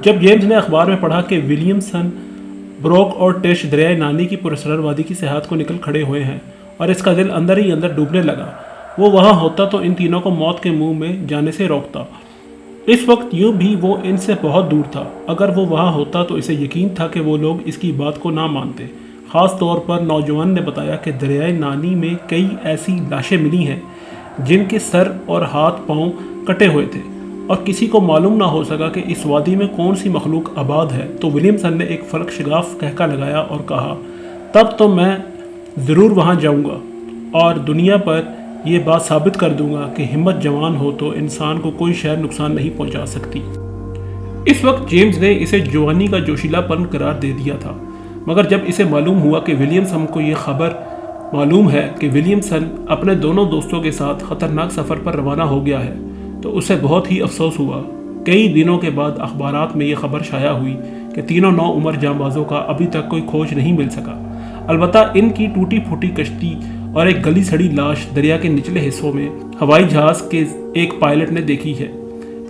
جب جیمز نے اخبار میں پڑھا کہ ولیمسن، بروک اور ٹش دریائے نانی کی پراسرار وادی کی سیاحت کو نکل کھڑے ہوئے ہیں اور اس کا دل اندر ہی اندر ڈوبنے لگا۔ وہ وہاں ہوتا تو ان تینوں کو موت کے منہ میں جانے سے روکتا۔ اس وقت یوں بھی وہ ان سے بہت دور تھا۔ اگر وہ وہاں ہوتا تو اسے یقین تھا کہ وہ لوگ اس کی بات کو نہ مانتے۔ خاص طور پر نوجوان نے بتایا کہ دریائے نانی میں کئی ایسی لاشیں ملی ہیں جن کے سر اور ہاتھ پاؤں کٹے ہوئے تھے اور کسی کو معلوم نہ ہو سکا کہ اس وادی میں کون سی مخلوق آباد ہے۔ تو ولیمسن نے ایک فلک شگاف کہکا لگایا اور کہا، تب تو میں ضرور وہاں جاؤں گا اور دنیا پر یہ بات ثابت کر دوں گا کہ ہمت جوان ہو تو انسان کو کوئی شے نقصان نہیں پہنچا سکتی۔ اس وقت جیمز نے اسے جوانی کا جوشیلا پن قرار دے دیا تھا، مگر جب اسے معلوم ہوا کہ ولیمسن کو یہ خبر معلوم ہے کہ ولیمسن اپنے دونوں دوستوں کے ساتھ خطرناک سفر پر روانہ ہو گیا ہے تو اسے بہت ہی افسوس ہوا۔ کئی دنوں کے بعد اخبارات میں یہ خبر شائع ہوئی کہ تینوں نو عمر جانبازوں کا ابھی تک کوئی کھوج نہیں مل سکا۔ البتہ ان کی ٹوٹی پھوٹی کشتی اور ایک گلی سڑی لاش دریا کے نچلے حصوں میں ہوائی جہاز کے ایک پائلٹ نے دیکھی ہے۔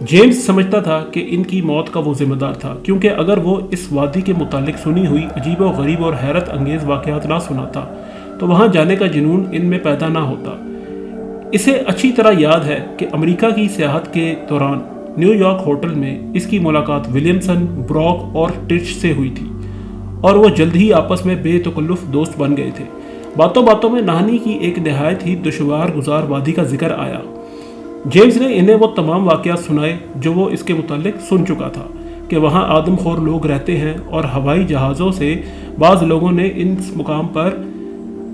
جیمز سمجھتا تھا کہ ان کی موت کا وہ ذمہ دار تھا، کیونکہ اگر وہ اس وادی کے متعلق سنی ہوئی عجیب و غریب اور حیرت انگیز واقعات نہ سناتا تو وہاں جانے کا جنون ان میں پیدا نہ ہوتا۔ اسے اچھی طرح یاد ہے کہ امریکہ کی سیاحت کے دوران نیو یارک ہوٹل میں اس کی ملاقات ولیمسن، بروک اور ٹش سے ہوئی تھی اور وہ جلد ہی آپس میں بے تکلف دوست بن گئے تھے۔ باتوں باتوں میں نہانی کی ایک نہایت ہی دشوار گزار وادی کا ذکر آیا۔ جیمز نے انہیں وہ تمام واقعات سنائے جو وہ اس کے متعلق سن چکا تھا کہ وہاں آدم خور لوگ رہتے ہیں اور ہوائی جہازوں سے بعض لوگوں نے اس مقام پر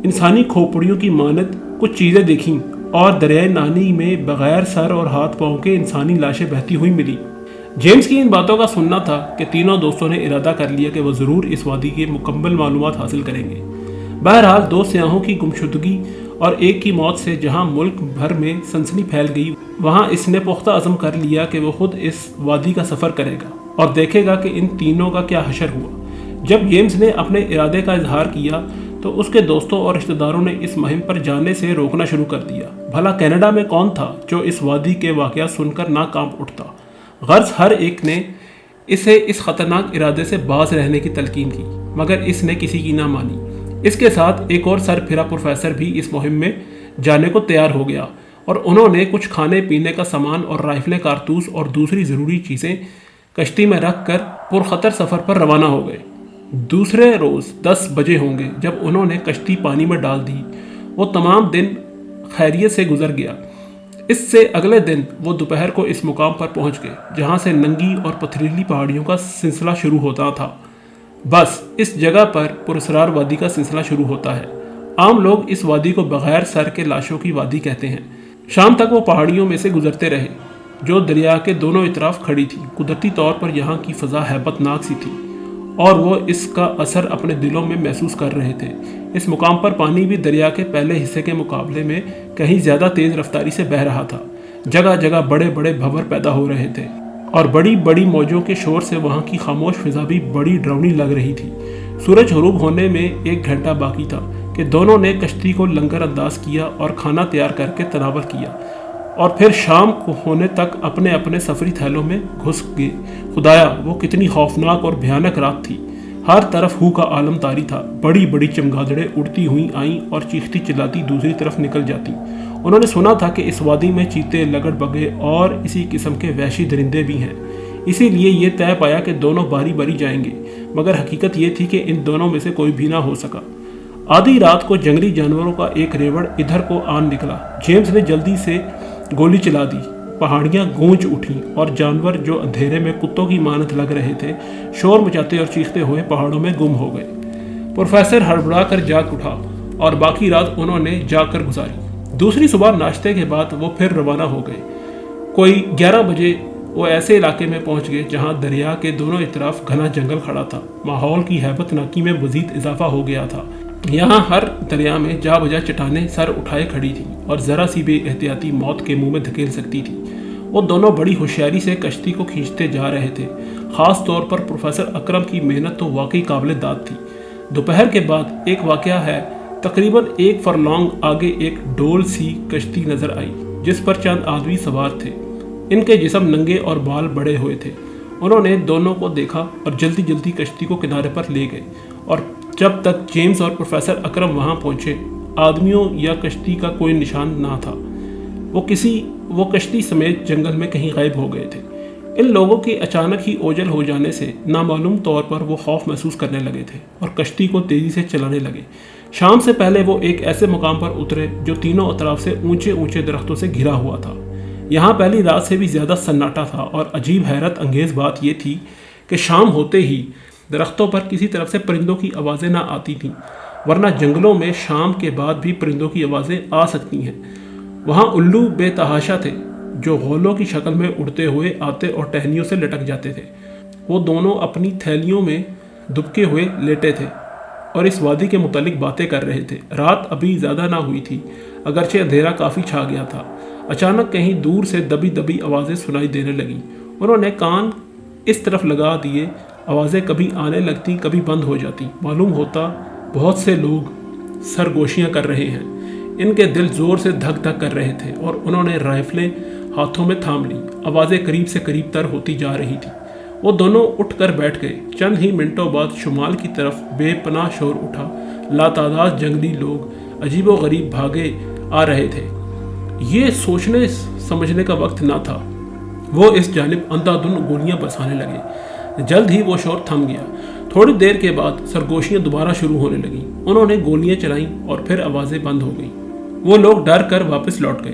انسانی کھوپڑیوں کی مانند کچھ چیزیں دیکھیں اور دریائے نانی میں بغیر سر اور ہاتھ پاؤں کے انسانی لاشیں بہتی ہوئی ملی۔ جیمز کی ان باتوں کا سننا تھا کہ تینوں دوستوں نے ارادہ کر لیا کہ وہ ضرور اس وادی کی مکمل معلومات حاصل کریں گے۔ بہرحال دو سیاحوں کی گمشدگی اور ایک کی موت سے جہاں ملک بھر میں سنسنی پھیل گئی، وہاں اس نے پختہ عزم کر لیا کہ وہ خود اس وادی کا سفر کرے گا اور دیکھے گا کہ ان تینوں کا کیا حشر ہوا۔ جب جیمز نے اپنے ارادے کا اظہار کیا تو اس کے دوستوں اور رشتہ داروں نے اس مہم پر جانے سے روکنا شروع کر دیا۔ بھلا کینیڈا میں کون تھا جو اس وادی کے واقعات سن کر نہ کانپ اٹھتا؟ غرض ہر ایک نے اسے اس خطرناک ارادے سے باز رہنے کی تلقین کی، مگر اس نے کسی کی نہ مانی۔ اس کے ساتھ ایک اور سر پھرا پروفیسر بھی اس مہم میں جانے کو تیار ہو گیا اور انہوں نے کچھ کھانے پینے کا سامان اور رائفلیں، کارتوس اور دوسری ضروری چیزیں کشتی میں رکھ کر پرخطر سفر پر روانہ ہو گئے۔ دوسرے روز 10 بجے ہوں گے جب انہوں نے کشتی پانی میں ڈال دی۔ وہ تمام دن خیریت سے گزر گیا۔ اس سے اگلے دن وہ دوپہر کو اس مقام پر پہنچ گئے جہاں سے ننگی اور پتھریلی پہاڑیوں کا سلسلہ شروع ہوتا تھا۔ بس اس جگہ پر پراسرار وادی کا سلسلہ شروع ہوتا ہے۔ عام لوگ اس وادی کو بغیر سر کے لاشوں کی وادی کہتے ہیں۔ شام تک وہ پہاڑیوں میں سے گزرتے رہے جو دریا کے دونوں اطراف کھڑی تھی۔ قدرتی طور پر یہاں کی فضا ہیبت ناک سی تھی اور وہ اس کا اثر اپنے دلوں میں محسوس کر رہے تھے۔ اس مقام پر پانی بھی دریا کے پہلے حصے کے مقابلے میں کہیں زیادہ تیز رفتاری سے بہہ رہا تھا۔ جگہ جگہ بڑے بڑے بھنور پیدا ہو رہے تھے اور بڑی بڑی موجوں کے شور سے وہاں کی خاموش فضا بھی بڑی ڈراؤنی لگ رہی تھی۔ سورج غروب ہونے میں 1 گھنٹہ باقی تھا کہ دونوں نے کشتی کو لنگر انداز کیا اور کھانا تیار کر کے تناول کیا اور پھر شام کو ہونے تک اپنے اپنے سفری تھیلوں میں گھس گئے۔ خدایا، وہ کتنی خوفناک اور بھیانک رات تھی۔ ہر طرف ہو کا عالم طاری تھا۔ بڑی بڑی چمگادڑیں اڑتی ہوئی آئیں اور چیختی چلاتی دوسری طرف نکل جاتی۔ انہوں نے سنا تھا کہ اس وادی میں چیتے، لگڑ بگے اور اسی قسم کے وحشی درندے بھی ہیں، اسی لیے یہ طے پایا کہ دونوں باری باری جائیں گے، مگر حقیقت یہ تھی کہ ان دونوں میں سے کوئی بھی نہ ہو سکا۔ آدھی رات کو جنگلی جانوروں کا ایک ریوڑ ادھر کو آن نکلا۔ جیمز نے جلدی سے گولی چلا دی۔ پہاڑیاں گونج اٹھیں اور جانور جو اندھیرے میں کتوں کی مانند لگ رہے تھے شور مچاتے اور چیختے ہوئے پہاڑوں میں گم ہو گئے۔ پروفیسر ہڑبڑا کر جاگ اٹھا اور باقی رات انہوں نے جاگ کر گزاری۔ دوسری صبح ناشتے کے بعد وہ پھر روانہ ہو گئے۔ کوئی 11 بجے وہ ایسے علاقے میں پہنچ گئے جہاں دریا کے دونوں اطراف گھنا جنگل کھڑا تھا۔ ماحول کی ہیبت ناکی میں مزید اضافہ ہو گیا تھا۔ یہاں ہر دریا میں جا بجا چٹانیں سر اٹھائے کھڑی تھیں اور ذرا سی بے احتیاطی موت کے منہ میں دھکیل سکتی تھی۔ وہ دونوں بڑی ہوشیاری سے کشتی کو کھینچتے جا رہے تھے۔ خاص طور پر پروفیسر اکرم کی محنت تو واقعی قابل داد تھی۔ دوپہر کے بعد ایک واقعہ ہے، تقریباً 1 فرلانگ آگے ایک ڈول سی کشتی نظر آئی جس پر چند آدمی سوار تھے۔ ان کے جسم ننگے اور بال بڑے ہوئے تھے انہوں نے دونوں کو دیکھا اور جلدی جلدی کشتی کو کنارے پر لے گئے، اور جب تک جیمز اور پروفیسر اکرم وہاں پہنچے آدمیوں یا کشتی کا کوئی نشان نہ تھا۔ وہ کشتی سمیت جنگل میں کہیں غائب ہو گئے تھے۔ ان لوگوں کے اچانک ہی اوجھل ہو جانے سے نامعلوم طور پر وہ خوف محسوس کرنے لگے تھے اور کشتی کو تیزی سے چلانے لگے۔ شام سے پہلے وہ ایک ایسے مقام پر اترے جو تینوں اطراف سے اونچے اونچے درختوں سے گھرا ہوا تھا۔ یہاں پہلی رات سے بھی زیادہ سناٹا تھا، اور عجیب حیرت انگیز بات یہ تھی کہ شام ہوتے ہی درختوں پر کسی طرف سے پرندوں کی آوازیں نہ آتی تھیں، ورنہ جنگلوں میں شام کے بعد بھی پرندوں کی آوازیں آ سکتی ہیں۔ وہاں الو بے تحاشا تھے جو غولوں کی شکل میں اڑتے ہوئے آتے اور ٹہنیوں سے لٹک جاتے تھے۔ وہ دونوں اپنی تھیلیوں میں دبکے ہوئے لیٹے تھے اور اس وادی کے متعلق باتیں کر رہے تھے۔ رات ابھی زیادہ نہ ہوئی تھی، اگرچہ اندھیرا کافی چھا گیا تھا۔ اچانک کہیں دور سے دبی دبی آوازیں سنائی دینے لگیں۔ انہوں نے کان اس طرف لگا دیے، آوازیں کبھی آنے لگتی کبھی بند ہو جاتی۔ معلوم ہوتا بہت سے لوگ سرگوشیاں کر رہے ہیں۔ ان کے دل زور سے دھک دھک کر رہے تھے اور انہوں نے رائفلیں ہاتھوں میں تھام لی۔ آوازیں قریب سے قریب تر ہوتی جا رہی تھی۔ وہ دونوں اٹھ کر بیٹھ گئے۔ چند ہی منٹوں بعد شمال کی طرف بے پناہ شور اٹھا۔ لاتعداد جنگلی لوگ عجیب و غریب بھاگے آ رہے تھے۔ یہ سوچنے سمجھنے کا وقت نہ تھا۔ وہ اس جانب اندھا دھند گولیاں برسانے لگے۔ جلد ہی وہ شور تھم گیا۔ تھوڑی دیر کے بعد سرگوشیاں دوبارہ شروع ہونے لگیں۔ انہوں نے گولیاں چلائیں اور پھر آوازیں بند ہو گئیں۔ وہ لوگ ڈر کر واپس لوٹ گئے۔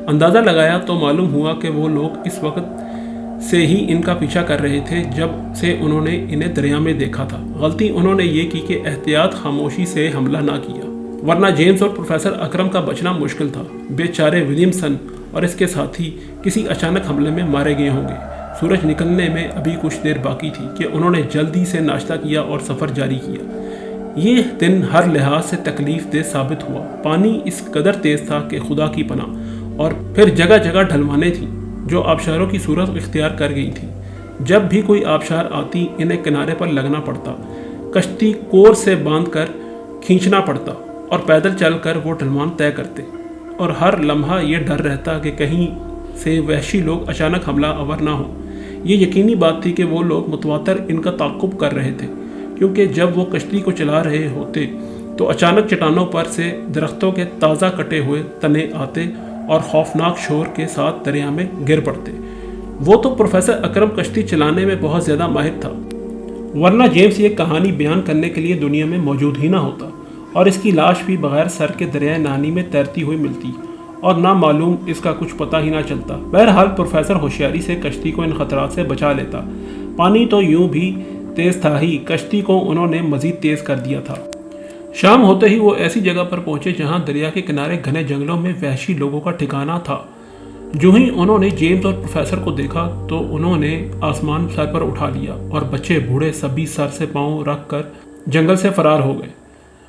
اندازہ لگایا تو معلوم ہوا کہ وہ لوگ اس وقت سے ہی ان کا پیچھا کر رہے تھے جب سے انہوں نے انہیں دریا میں دیکھا تھا۔ غلطی انہوں نے یہ کی کہ احتیاط خاموشی سے حملہ نہ کیا، ورنہ جیمز اور پروفیسر اکرم کا بچنا مشکل تھا۔ بیچارے ولیمسن اور اس کے ساتھی کسی اچانک حملے میں مارے گئے ہوں گے۔ سورج نکلنے میں ابھی کچھ دیر باقی تھی کہ انہوں نے جلدی سے ناشتہ کیا اور سفر جاری کیا۔ یہ دن ہر لحاظ سے تکلیف دہ ثابت ہوا۔ پانی اس قدر تیز تھا کہ خدا کی پناہ، اور پھر جگہ جگہ ڈھلوانیں تھیں جو آبشاروں کی صورت اختیار کر گئی تھیں۔ جب بھی کوئی آبشار آتی انہیں کنارے پر لگنا پڑتا، کشتی کور سے باندھ کر کھینچنا پڑتا اور پیدل چل کر وہ ڈھلوان طے کرتے، اور ہر لمحہ یہ ڈر رہتا کہ کہیں سے وحشی لوگ اچانک حملہ آور نہ ہوں۔ یہ یقینی بات تھی کہ وہ لوگ متواتر ان کا تعاقب کر رہے تھے، کیونکہ جب وہ کشتی کو چلا رہے ہوتے تو اچانک چٹانوں پر سے درختوں کے تازہ کٹے ہوئے تنے آتے اور خوفناک شور کے ساتھ دریا میں گر پڑتے۔ وہ تو پروفیسر اکرم کشتی چلانے میں بہت زیادہ ماہر تھا، ورنہ جیمز یہ کہانی بیان کرنے کے لیے دنیا میں موجود ہی نہ ہوتا، اور اس کی لاش بھی بغیر سر کے دریائے نانی میں تیرتی ہوئی ملتی اور نہ معلوم اس کا کچھ پتہ ہی نہ چلتا۔ بہرحال پروفیسر ہوشیاری سے کشتی کو ان خطرات سے بچا لیتا۔ پانی تو یوں بھی تیز تھا ہی، کشتی کو انہوں نے مزید تیز کر دیا تھا۔ شام ہوتے ہی وہ ایسی جگہ پر پہنچے جہاں دریا کے کنارے گھنے جنگلوں میں وحشی لوگوں کا ٹھکانہ تھا۔ جو ہی انہوں نے جیمز اور پروفیسر کو دیکھا تو انہوں نے آسمان سر پر اٹھا لیا، اور بچے بوڑھے سبھی سر سے پاؤں رکھ کر جنگل سے فرار ہو گئے۔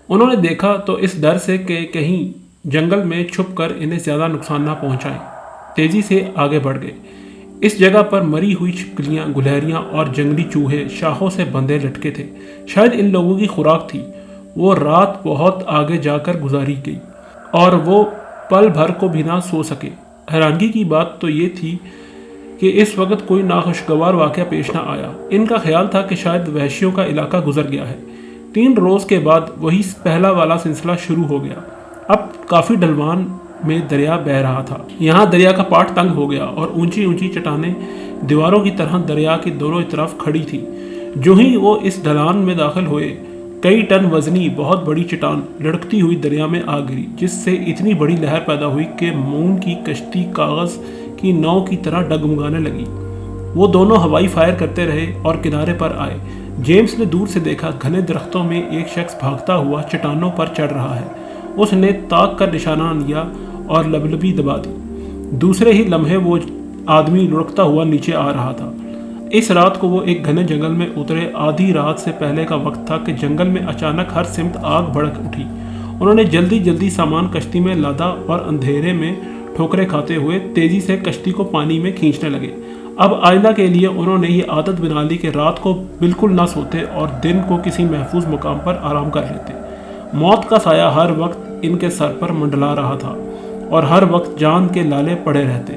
انہوں نے دیکھا تو اس ڈر سے کہ کہیں جنگل میں چھپ کر انہیں زیادہ نقصان نہ پہنچائیں، تیزی سے آگے بڑھ گئے۔ اس جگہ پر مری ہوئی چھپکلیاں، گلہریاں اور جنگلی چوہے شاخوں سے بندھے لٹکے تھے۔ شاید ان لوگوں کی خوراک تھی۔ وہ رات بہت آگے جا کر گزاری گئی اور وہ پل بھر کو بھی نہ سو سکے۔ حیرانگی کی بات تو یہ تھی کہ اس وقت کوئی ناخوشگوار واقعہ پیش نہ آیا۔ ان کا خیال تھا کہ شاید وحشیوں کا علاقہ گزر گیا ہے۔ 3 روز کے بعد وہی پہلا والا سلسلہ شروع ہو گیا۔ اب کافی ڈھلوان میں دریا بہہ رہا تھا۔ یہاں دریا کا پاٹ تنگ ہو گیا اور اونچی اونچی چٹانیں دیواروں کی طرح دریا کی دونوں طرف کھڑی تھیں۔ جو ہی وہ اس ڈھلان میں داخل ہوئے، کئی ٹن وزنی بہت بڑی چٹان لڑکتی ہوئی دریا میں آ گری، جس سے اتنی بڑی لہر پیدا ہوئی کہ مون کی کشتی کاغذ کی ناؤ کی طرح ڈگمگانے لگی۔ وہ دونوں ہوائی فائر کرتے رہے اور کنارے پر آئے۔ جیمز نے دور سے دیکھا، گھنے درختوں میں ایک شخص بھاگتا ہوا چٹانوں پر چڑھ رہا ہے۔ اس نے تاک کر نشانہ لیا اور لبلبی دبا دی۔ دوسرے ہی لمحے وہ آدمی لڑکتا ہوا نیچے آ رہا تھا۔ اس رات کو وہ ایک گھنے جنگل میں اترے۔ آدھی رات سے پہلے کا وقت تھا کہ جنگل میں اچانک ہر سمت آگ بھڑک اٹھی۔ انہوں نے جلدی جلدی سامان کشتی میں لادا اور اندھیرے میں ٹھوکریں کھاتے ہوئے تیزی سے کشتی کو پانی میں کھینچنے لگے۔ اب آئندہ کے لیے انہوں نے یہ عادت بنا لی کہ رات کو بالکل نہ سوتے اور دن کو کسی محفوظ مقام پر آرام کر لیتے۔ موت کا سایہ ہر وقت ان کے سر پر منڈلا رہا تھا اور ہر وقت جان کے لالے پڑے رہتے۔